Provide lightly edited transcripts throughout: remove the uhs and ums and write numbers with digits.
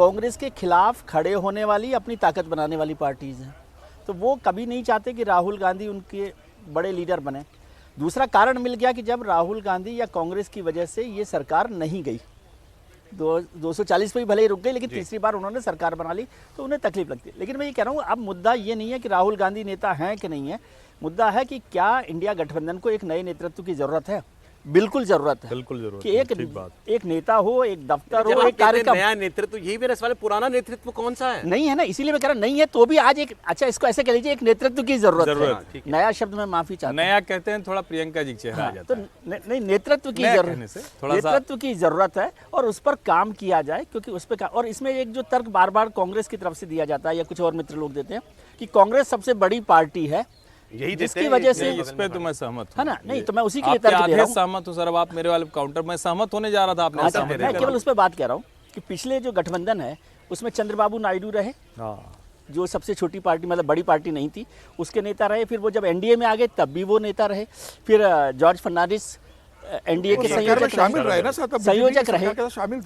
कांग्रेस के खिलाफ खड़े होने वाली, अपनी ताकत बनाने वाली पार्टीज़ हैं। तो वो कभी नहीं चाहते कि राहुल गांधी उनके बड़े लीडर बने। दूसरा कारण मिल गया कि जब राहुल गांधी या कांग्रेस की वजह से ये सरकार नहीं गई, 240 पे ही भले ही रुक गई, लेकिन तीसरी बार उन्होंने सरकार बना ली, तो उन्हें तकलीफ लगती है। लेकिन मैं ये कह रहा हूँ, अब मुद्दा ये नहीं है कि राहुल गांधी नेता हैं कि नहीं है, मुद्दा है कि क्या इंडिया गठबंधन को एक नए नेतृत्व की जरूरत है। बिल्कुल जरूरत है, बिल्कुल जरूरत कि एक नेता हो, एक दफ्तर हो, एक कार्यक्रम, नया नेतृत्व, यही मेरे सवाल, पुराना नेतृत्व कौन सा है? नहीं है ना, इसीलिए मैं कह रहा हूं, नहीं है तो भी आज एक, अच्छा इसको ऐसे कह लीजिए, एक नेतृत्व की जरूरत है। नया शब्द में माफी चाहता हूं, नया कहते हैं थोड़ा प्रियंका जी चेहरा आ जाता है। तो नहीं, नेतृत्व की जरूरत है और उस पर काम किया जाए, क्योंकि उस पर और इसमें एक जो तर्क बार बार कांग्रेस की तरफ से दिया जाता है या कुछ और मित्र लोग देते हैं कि कांग्रेस सबसे बड़ी पार्टी है, यही जिसकी वजह से, इस पे तो मैं सहमत हूं, है ना? नहीं तो मैं उसी के लिए तर्क दे रहा हूं। सहमत हूं सर, अब आप मेरे वाले काउंटर में सहमत होने जा रहा था आपने। अच्छा, मैं केवल उस पर बात कह रहा हूं कि पिछले जो गठबंधन है उसमें चंद्रबाबू नायडू रहे, जो सबसे छोटी पार्टी, मतलब बड़ी पार्टी नहीं थी, उसके नेता रहे। फिर वो जब एनडीए में आ गए तब भी वो नेता रहे। फिर जॉर्ज फर्नांडिस एनडीए के संयोजक रहे,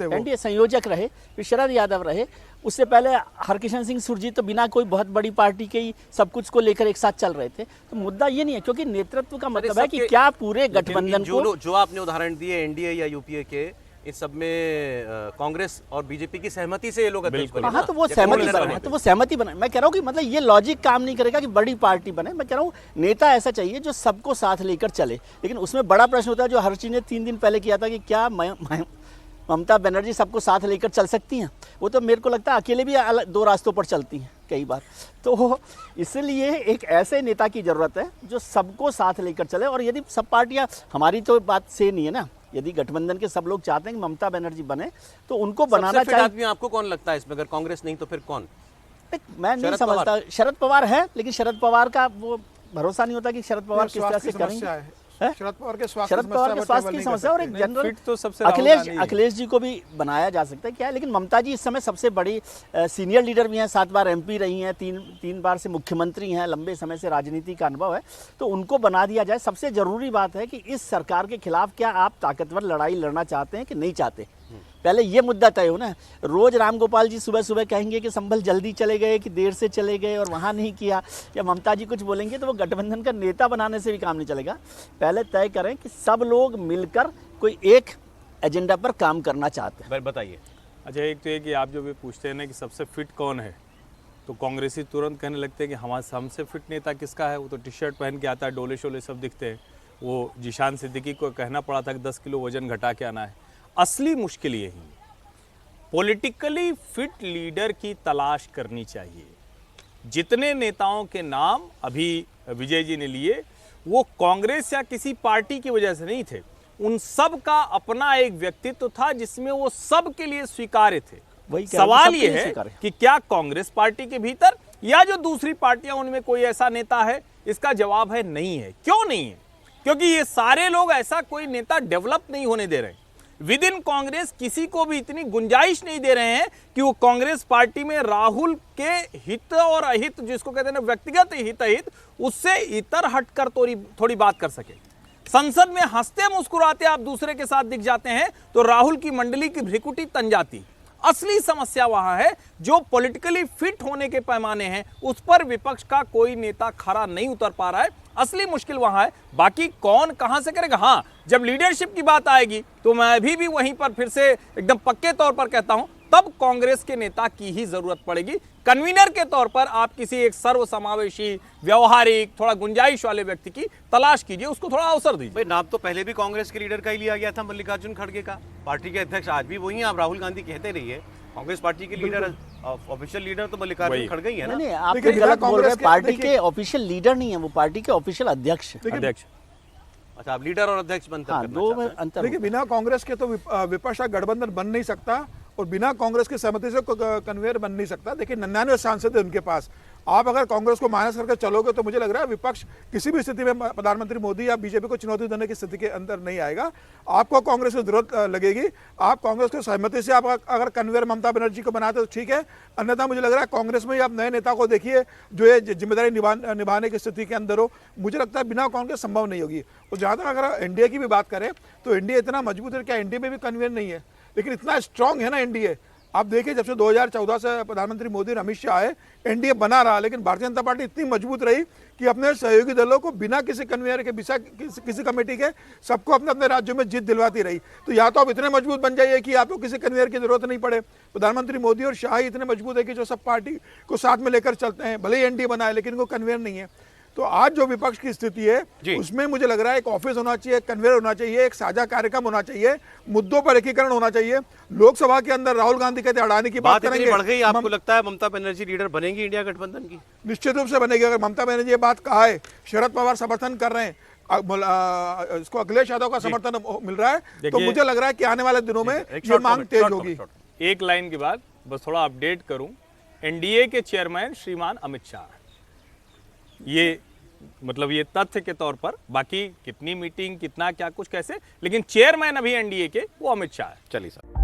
एनडीए संयोजक रहे। फिर शरद यादव रहे। उससे पहले हरकिशन सिंह सुरजीत तो बिना कोई बहुत बड़ी पार्टी के ही सब कुछ को लेकर एक साथ चल रहे थे। तो मुद्दा ये नहीं है, क्योंकि नेतृत्व का मतलब है कि क्या पूरे गठबंधन को, जो आपने उदाहरण दिए एनडीए या यूपीए के, इस सब में कांग्रेस और बीजेपी की सहमति से ये लोग अध्यक्ष बने। हाँ, तो वो सहमति बने। मैं कह रहा हूँ कि मतलब ये लॉजिक काम नहीं करेगा कि बड़ी पार्टी बने। मैं कह रहा हूँ नेता ऐसा चाहिए जो सबको साथ लेकर चले। लेकिन उसमें बड़ा प्रश्न होता है जो हर्षी ने 3 दिन पहले किया था कि क्या ममता बनर्जी सबको साथ लेकर चल सकती हैं? वो तो मेरे को लगता है अकेले भी 2 रास्तों पर चलती हैं कई बार। तो इसलिए एक ऐसे नेता की जरूरत है जो सबको साथ लेकर चले। और यदि सब पार्टियां, हमारी तो बात से नहीं है ना, यदि गठबंधन के सब लोग चाहते हैं कि ममता बनर्जी बने तो उनको बनाना चाहिए। आदमी आपको कौन लगता है इसमें? अगर कांग्रेस नहीं तो फिर कौन? मैं नहीं समझता। शरद पवार है, लेकिन शरद पवार का वो भरोसा नहीं होता कि शरद पवार किस तरह से करेंगे। शरद पवार के स्वास्थ्य की समस्या और एक जनरल तो सबसे अखिलेश जी को भी बनाया जा सकता है क्या है। लेकिन ममता जी इस समय सबसे बड़ी सीनियर लीडर भी हैं, 7 बार एमपी रही हैं, 3 बार से मुख्यमंत्री हैं, लंबे समय से राजनीति का अनुभव है, तो उनको बना दिया जाए। सबसे जरूरी बात है कि इस सरकार के खिलाफ क्या आप ताकतवर लड़ाई लड़ना चाहते हैं कि नहीं चाहते, पहले ये मुद्दा तय हो ना। रोज राम गोपाल जी सुबह सुबह कहेंगे कि संभल जल्दी चले गए कि देर से चले गए और वहाँ नहीं किया, या ममता जी कुछ बोलेंगे तो वो गठबंधन का नेता बनाने से भी काम नहीं चलेगा। पहले तय करें कि सब लोग मिलकर कोई एक एजेंडा पर काम करना चाहते हैं। बताइए। अच्छा, एक तो ये कि आप जो भी पूछते हैं ना कि सबसे फिट कौन है, तो कांग्रेसी तुरंत कहने लगते हैं कि हमारे हमसे फिट नेता किसका है, वो तो टी शर्ट पहन के आता है, डोले शोले सब दिखते हैं। वो जिशान सिद्दीकी को कहना पड़ा था कि 10 किलो वजन घटा के आना है। असली मुश्किल यही है, पॉलिटिकली फिट लीडर की तलाश करनी चाहिए। जितने नेताओं के नाम अभी विजय जी ने लिए वो कांग्रेस या किसी पार्टी की वजह से नहीं थे, उन सब का अपना एक व्यक्तित्व था जिसमें वो सब के लिए स्वीकार्य थे। सवाल ये है कि क्या कांग्रेस पार्टी के भीतर या जो दूसरी पार्टियां उनमें कोई ऐसा नेता है? इसका जवाब है नहीं है। क्यों नहीं है? क्योंकि ये सारे लोग ऐसा कोई नेता डेवलप नहीं होने दे रहे। विद इन कांग्रेस किसी को भी इतनी गुंजाइश नहीं दे रहे हैं कि वो कांग्रेस पार्टी में राहुल के हित और अहित, जिसको कहते हैं ना व्यक्तिगत हित अहित, उससे इतर हटकर थोड़ी बात कर सके। संसद में हंसते मुस्कुराते आप दूसरे के साथ दिख जाते हैं तो राहुल की मंडली की भ्रिकुटी तन जाती। असली समस्या वहां है जो पॉलिटिकली फिट होने के पैमाने हैं, उस पर विपक्ष का कोई नेता खरा नहीं उतर पा रहा है। असली मुश्किल वहां है, बाकी कौन कहां से करेगा। हां, जब लीडरशिप की बात आएगी तो मैं अभी भी वहीं पर फिर से एकदम पक्के तौर पर कहता हूं, तब कांग्रेस के नेता की ही जरूरत पड़ेगी। कन्वीनर के तौर पर आप किसी एक सर्वसमावेशी, व्यवहारिक, थोड़ा गुंजाइश वाले व्यक्ति की तलाश कीजिए, उसको थोड़ा अवसर दीजिए। भाई, नाम तो पहले भी कांग्रेस के लीडर का ही लिया गया था, मल्लिकार्जुन खड़गे का। पार्टी के अध्यक्ष आज भी वही हैं, आप राहुल गांधी कहते रहिए। कांग्रेस पार्टी के लीडर, ऑफिशियल लीडर तो मल्लिकार्जुन खड़गे ही है ना। नहीं, आप गलत बोल रहे हैं। पार्टी के ऑफिशियल लीडर नहीं है वो, पार्टी के ऑफिशियल अध्यक्ष। अच्छा, आप लीडर और अध्यक्ष बनते हैं। दो में अंतर। देखिए, बिना कांग्रेस के तो विपक्ष का गठबंधन बन नहीं सकता और बिना कांग्रेस की सहमति से कन्वेयर बन नहीं सकता। देखिए, 99 सांसद है उनके पास। आप अगर कांग्रेस को माइनस करके चलोगे तो मुझे लग रहा है विपक्ष किसी भी स्थिति में प्रधानमंत्री मोदी या बीजेपी को चुनौती देने की स्थिति के अंदर नहीं आएगा। आपको कांग्रेस की जरूरत लगेगी। आप कांग्रेस की सहमति से आप अगर कन्वेयर ममता बनर्जी को बनाते तो ठीक है, अन्यथा मुझे लग रहा है कांग्रेस में आप नए नेता को देखिए जो ये जिम्मेदारी निभाने की स्थिति के अंदर हो। मुझे लगता है बिना कांग्रेस संभव नहीं होगी। और जहाँ तक अगर एनडीए की भी बात करें तो एनडीए इतना मजबूत है, क्या एनडीए में भी कन्वेयर नहीं है, लेकिन इतना स्ट्रांग है ना एनडीए आप देखिए जब से 2014 से प्रधानमंत्री मोदी और अमित शाह आए, एनडीए बना रहा, लेकिन भारतीय जनता पार्टी इतनी मजबूत रही कि अपने सहयोगी दलों को बिना किसी कन्वेयर के, बिना किसी कमेटी के, सबको अपने अपने राज्यों में जीत दिलवाती रही। तो या तो आप इतने मजबूत बन जाइए कि आपको किसी कन्वेयर की जरूरत नहीं पड़े। प्रधानमंत्री मोदी और शाह ही इतने मजबूत है कि जो सब पार्टी को साथ में लेकर चलते हैं, भले ही एनडीए बना है लेकिन इनको कन्वेयर नहीं है। तो आज जो विपक्ष की स्थिति है उसमें मुझे लग रहा है एक ऑफिस होना चाहिए, कन्वेयर होना चाहिए, एक साझा कार्यक्रम होना चाहिए, मुद्दों पर एकीकरण होना चाहिए। लोकसभा के अंदर राहुल गांधी कहते अडानी की बात करेंगे, बढ़ गई, आपको लगता है ममता बनर्जी लीडर बनेंगी इंडिया गठबंधन की? निश्चित रूप से बनेगी। अगर ममता बनर्जी ये बात कहा है, शरद पवार समर्थन कर रहे हैं, इसको अखिलेश यादव का समर्थन मिल रहा है, तो मुझे लग रहा है कि आने वाले दिनों में ये मांग तेज होगी। एक लाइन के बाद बस थोड़ा अपडेट करूं, एनडीए के चेयरमैन श्रीमान अमित शाह, ये मतलब ये तथ्य के तौर पर, बाकी कितनी मीटिंग, कितना क्या कुछ कैसे, लेकिन चेयरमैन अभी एनडीए के वो अमित शाह है। चलिए सर।